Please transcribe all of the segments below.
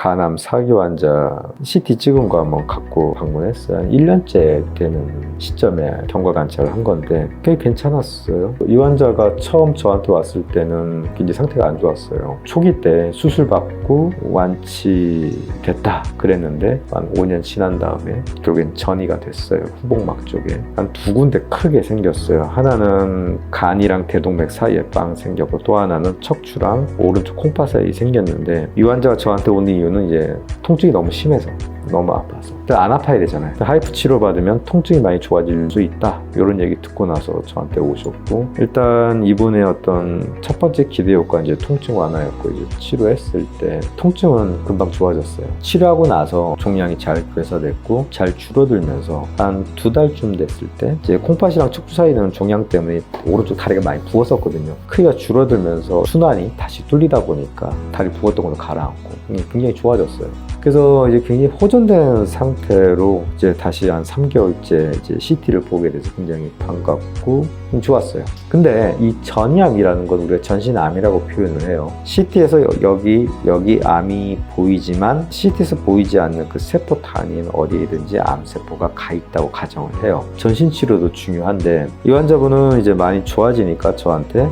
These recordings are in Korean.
간암 4기 환자 CT 찍은 거 한번 갖고 방문했어요. 한 1년째 되는 시점에 경과 관찰을 한 건데 꽤 괜찮았어요. 이 환자가 처음 저한테 왔을 때는 굉장히 상태가 안 좋았어요. 초기 때 수술 받고 완치됐다 그랬는데 한 5년 지난 다음에 결국엔 전이가 됐어요. 후복막 쪽에 한 2군데 크게 생겼어요. 하나는 간이랑 대동맥 사이에 빵 생겼고 또 하나는 척추랑 오른쪽 콩파 사이에 생겼는데 이 환자가 저한테 오는 이유는 이제 통증이 너무 심해서 너무 아파서 안 아파야 되잖아요. 하이프 치료 받으면 통증이 많이 좋아질 수 있다 이런 얘기 듣고 나서 저한테 오셨고 일단 이분의 어떤 첫 번째 기대 효과는 이제 통증 완화였고 이제 치료했을 때 통증은 금방 좋아졌어요. 치료하고 나서 종양이 잘 괴사됐고 잘 줄어들면서 한 2달쯤 됐을 때 이제 콩팥이랑 척추 사이는 종양 때문에 오른쪽 다리가 많이 부었었거든요. 크기가 줄어들면서 순환이 다시 뚫리다 보니까 다리 부었던 걸로 가라앉고 굉장히 좋아졌어요. 그래서 이제 굉장히 호전된 상태로 이제 다시 한 3개월째 이제 CT를 보게 돼서 굉장히 반갑고 좋았어요. 근데 이 전이암이라는 건 우리가 전신암이라고 표현을 해요. CT에서 여기 암이 보이지만 CT에서 보이지 않는 그 세포 단위는 어디에든지 암세포가 가 있다고 가정을 해요. 전신 치료도 중요한데 이 환자분은 이제 많이 좋아지니까 저한테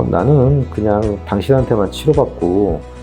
나는 그냥 당신한테만 치료받고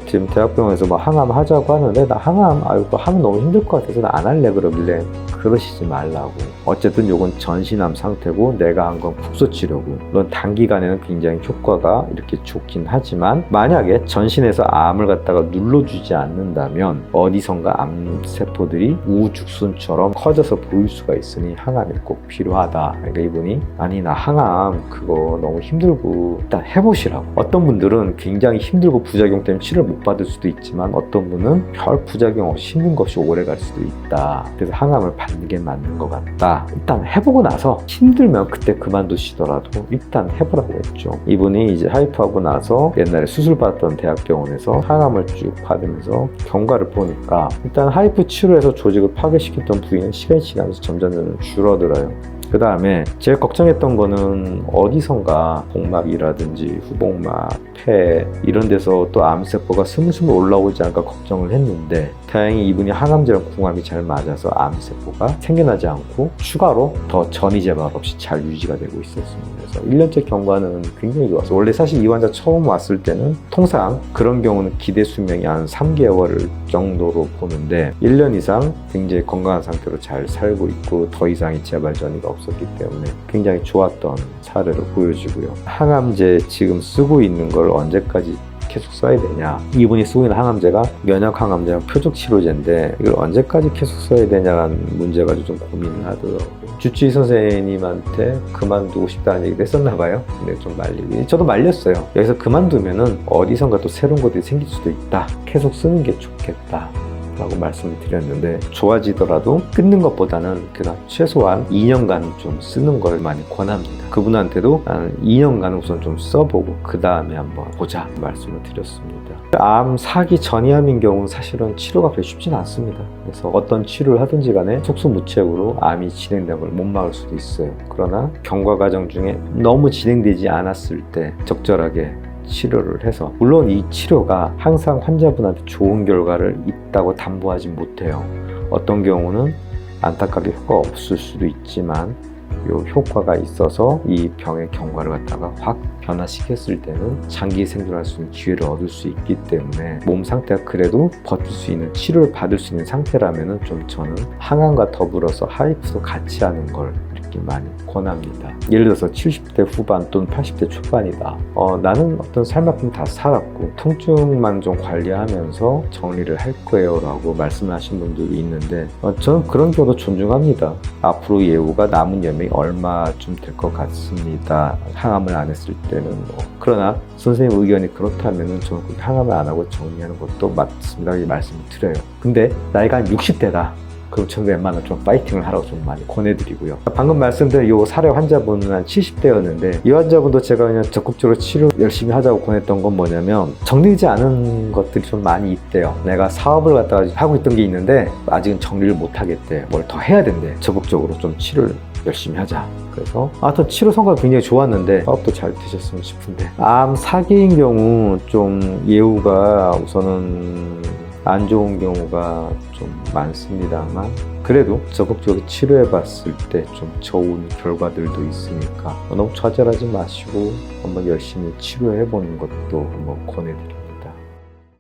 지금 대학병원에서 뭐 항암 하자고 하는데 나 항암 하면 너무 힘들 것 같아서 나 안 할래 그러길래 그러시지 말라고. 어쨌든 이건 전신암 상태고 내가 한 건 국소 치료고 물론 단기간에는 굉장히 효과가 이렇게 좋긴 하지만 만약에 전신에서 암을 갖다가 눌러주지 않는다면 어디선가 암세포들이 우후죽순처럼 커져서 보일 수가 있으니 항암이 꼭 필요하다. 그러니까 이분이 아니 나 항암 그거 너무 힘들고 일단 해보시라고. 어떤 분들은 굉장히 힘들고 부작용 때문에 치료를 못 받을 수도 있지만 어떤 분은 별 부작용 없이 힘든 것이 오래 갈 수도 있다. 그래서 항암을 받는 게 맞는 것 같다. 일단 해보고 나서 힘들면 그때 그만두시더라도 일단 해보라고 했죠. 이분이 이제 하이프하고 나서 옛날에 수술받았던 대학병원에서 항암을 쭉 받으면서 경과를 보니까 일단 하이프 치료해서 조직을 파괴시켰던 부위는 시간이 지나면서 점점 줄어들어요. 그 다음에 제일 걱정했던 거는 어디선가 복막이라든지 후복막, 폐 이런 데서 또 암세포가 스물스물 올라오지 않을까 걱정을 했는데 다행히 이분이 항암제랑 궁합이 잘 맞아서 암세포가 생겨나지 않고 추가로 더 전이 재발 없이 잘 유지가 되고 있었습니다. 그래서 1년째 경과는 굉장히 좋았어요. 원래 사실 이 환자 처음 왔을 때는 통상 그런 경우는 기대 수명이 한 3개월 정도로 보는데 1년 이상 굉장히 건강한 상태로 잘 살고 있고 더 이상의 재발 전이가 없었기 때문에 굉장히 좋았던 사례로 보여지고요. 항암제 지금 쓰고 있는 걸 언제까지 계속 써야 되냐. 이분이 쓰고 있는 항암제가 면역 항암제랑 표적 치료제인데 이걸 언제까지 계속 써야 되냐라는 문제 가지고 좀 고민을 하더라고요. 주치의 선생님한테 그만두고 싶다는 얘기도 했었나 봐요. 근데 좀 말리고 저도 말렸어요. 여기서 그만두면은 어디선가 또 새로운 것들이 생길 수도 있다. 계속 쓰는 게 좋겠다 라고 말씀을 드렸는데 좋아지더라도 끊는 것보다는 그냥 최소한 2년간 좀 쓰는 걸 많이 권합니다. 그분한테도 한 2년간 우선 좀 써보고 그 다음에 한번 보자 말씀을 드렸습니다. 암 4기 전이암인 경우는 사실은 치료가 그렇게 쉽진 않습니다. 그래서 어떤 치료를 하든지 간에 속수무책으로 암이 진행되는 걸 못 막을 수도 있어요. 그러나 경과 과정 중에 너무 진행되지 않았을 때 적절하게 치료를 해서 물론 이 치료가 항상 환자분한테 좋은 결과를 있다고 담보하지 못해요. 어떤 경우는 안타깝게 효과가 없을 수도 있지만 이 효과가 있어서 이 병의 경과를 갖다가 확 변화시켰을 때는 장기 생존할 수 있는 기회를 얻을 수 있기 때문에 몸 상태가 그래도 버틸 수 있는 치료를 받을 수 있는 상태라면은 좀 저는 항암과 더불어서 하이프도 같이 하는 걸 이렇게 많이 권합니다. 예를 들어서 70대 후반 또는 80대 초반이다. 나는 어떤 삶만큼 다 살았고 통증만 좀 관리하면서 정리를 할 거예요 라고 말씀을 하신 분들이 있는데 저는 그런 경우도 존중합니다. 앞으로 예후가 남은 연명이 얼마쯤 될 것 같습니다. 항암을 안 했을 때는 그러나 선생님 의견이 그렇다면 저는 항암을 안 하고 정리하는 것도 맞습니다. 이 말씀을 드려요. 근데 나이가 한 60대다. 그럼 저는 웬만하면 좀 파이팅을 하라고 좀 많이 권해드리고요. 방금 말씀드린 이 사례 환자분은 한 70대였는데 이 환자분도 제가 그냥 적극적으로 치료 열심히 하자고 권했던 건 뭐냐면 정리되지 않은 것들이 좀 많이 있대요. 내가 사업을 갖다가 하고 있던 게 있는데 아직은 정리를 못 하겠대. 뭘 더 해야 된대. 적극적으로 좀 치료를 열심히 하자. 그래서 하여튼 치료 성과가 굉장히 좋았는데 사업도 잘 되셨으면 싶은데 암 4기인 경우 좀 예후가 우선은 안 좋은 경우가 좀 많습니다만 그래도 적극적으로 치료해 봤을 때 좀 좋은 결과들도 있으니까 너무 좌절하지 마시고 한번 열심히 치료해 보는 것도 한번 권해드립니다.